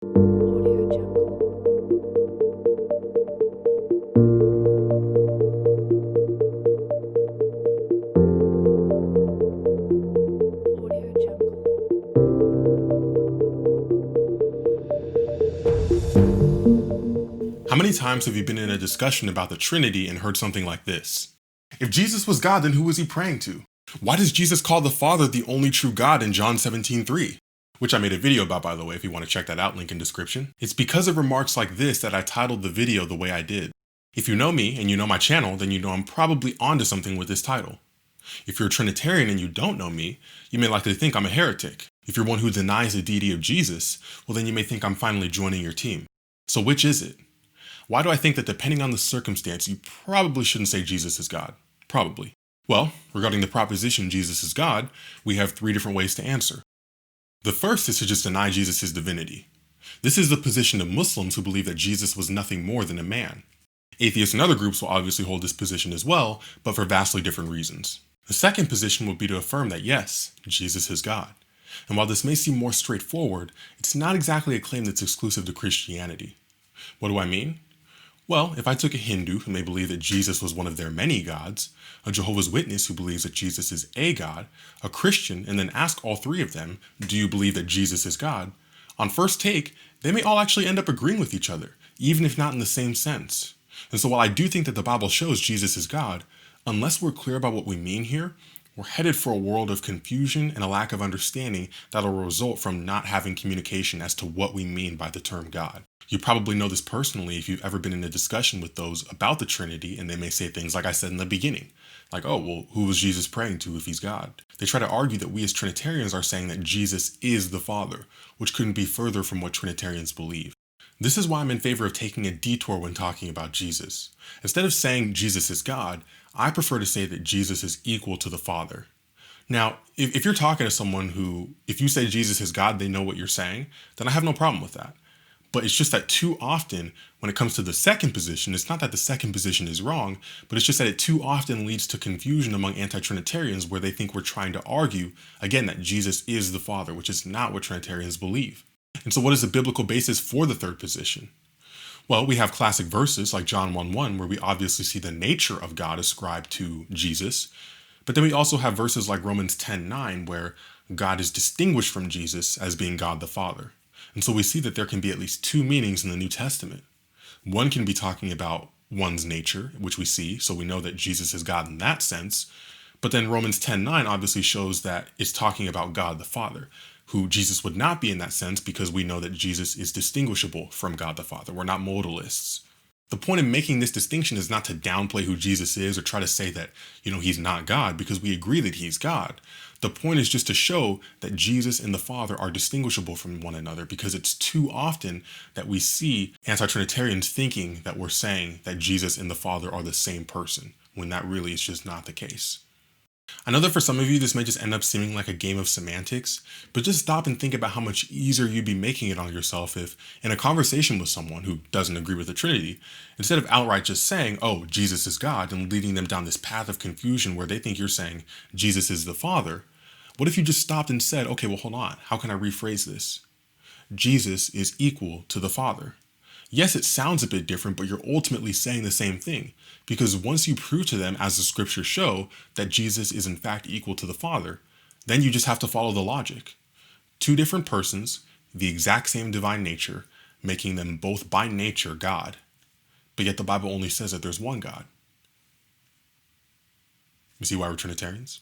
Audio How many times have you been in a discussion about the Trinity and heard something like this? If Jesus was God, then who was he praying to? Why does Jesus call the Father the only true God in John 17:3? Which I made a video about, by the way, if you want to check that out, link in description. It's because of remarks like this that I titled the video the way I did. If you know me and you know my channel, then you know I'm probably onto something with this title. If you're a Trinitarian and you don't know me, you may likely think I'm a heretic. If you're one who denies the deity of Jesus, well then you may think I'm finally joining your team. So which is it? Why do I think that depending on the circumstance, you probably shouldn't say Jesus is God? Probably. Well, regarding the proposition Jesus is God, we have three different ways to answer. The first is to just deny Jesus' divinity. This is the position of Muslims who believe that Jesus was nothing more than a man. Atheists and other groups will obviously hold this position as well, but for vastly different reasons. The second position would be to affirm that yes, Jesus is God. And while this may seem more straightforward, it's not exactly a claim that's exclusive to Christianity. What do I mean? Well, if I took a Hindu who may believe that Jesus was one of their many gods, a Jehovah's Witness who believes that Jesus is a God, a Christian, and then ask all three of them, do you believe that Jesus is God? On first take, they may all actually end up agreeing with each other, even if not in the same sense. And so while I do think that the Bible shows Jesus is God, unless we're clear about what we mean here, we're headed for a world of confusion and a lack of understanding that'll result from not having communication as to what we mean by the term God. You probably know this personally if you've ever been in a discussion with those about the Trinity, and they may say things like I said in the beginning, like, oh, well, who was Jesus praying to if he's God? They try to argue that we as Trinitarians are saying that Jesus is the Father, which couldn't be further from what Trinitarians believe. This is why I'm in favor of taking a detour when talking about Jesus. Instead of saying Jesus is God, I prefer to say that Jesus is equal to the Father. Now, if you're talking to someone who, if you say Jesus is God, they know what you're saying, then I have no problem with that. But it's just that too often, when it comes to the second position, it's not that the second position is wrong, but it's just that it too often leads to confusion among anti-Trinitarians where they think we're trying to argue, again, that Jesus is the Father, which is not what Trinitarians believe. And so what is the biblical basis for the third position? Well, we have classic verses like John 1:1, where we obviously see the nature of God ascribed to Jesus. But then we also have verses like Romans 10:9, where God is distinguished from Jesus as being God the Father. And so we see that there can be at least two meanings in the New Testament. One can be talking about one's nature, which we see, so we know that Jesus is God in that sense. But then Romans 10:9 obviously shows that it's talking about God the Father, who Jesus would not be in that sense because we know that Jesus is distinguishable from God the Father. We're not modalists. The point in making this distinction is not to downplay who Jesus is or try to say that, he's not God, because we agree that he's God. The point is just to show that Jesus and the Father are distinguishable from one another, because it's too often that we see anti-Trinitarians thinking that we're saying that Jesus and the Father are the same person, when that really is just not the case. I know that for some of you, this may just end up seeming like a game of semantics, but just stop and think about how much easier you'd be making it on yourself if, in a conversation with someone who doesn't agree with the Trinity, instead of outright just saying, oh, Jesus is God, and leading them down this path of confusion where they think you're saying Jesus is the Father, what if you just stopped and said, okay, well, hold on, how can I rephrase this? Jesus is equal to the Father. Yes, it sounds a bit different, but you're ultimately saying the same thing. Because once you prove to them, as the scriptures show, that Jesus is in fact equal to the Father, then you just have to follow the logic. Two different persons, the exact same divine nature, making them both by nature God. But yet the Bible only says that there's one God. You see why we're Trinitarians?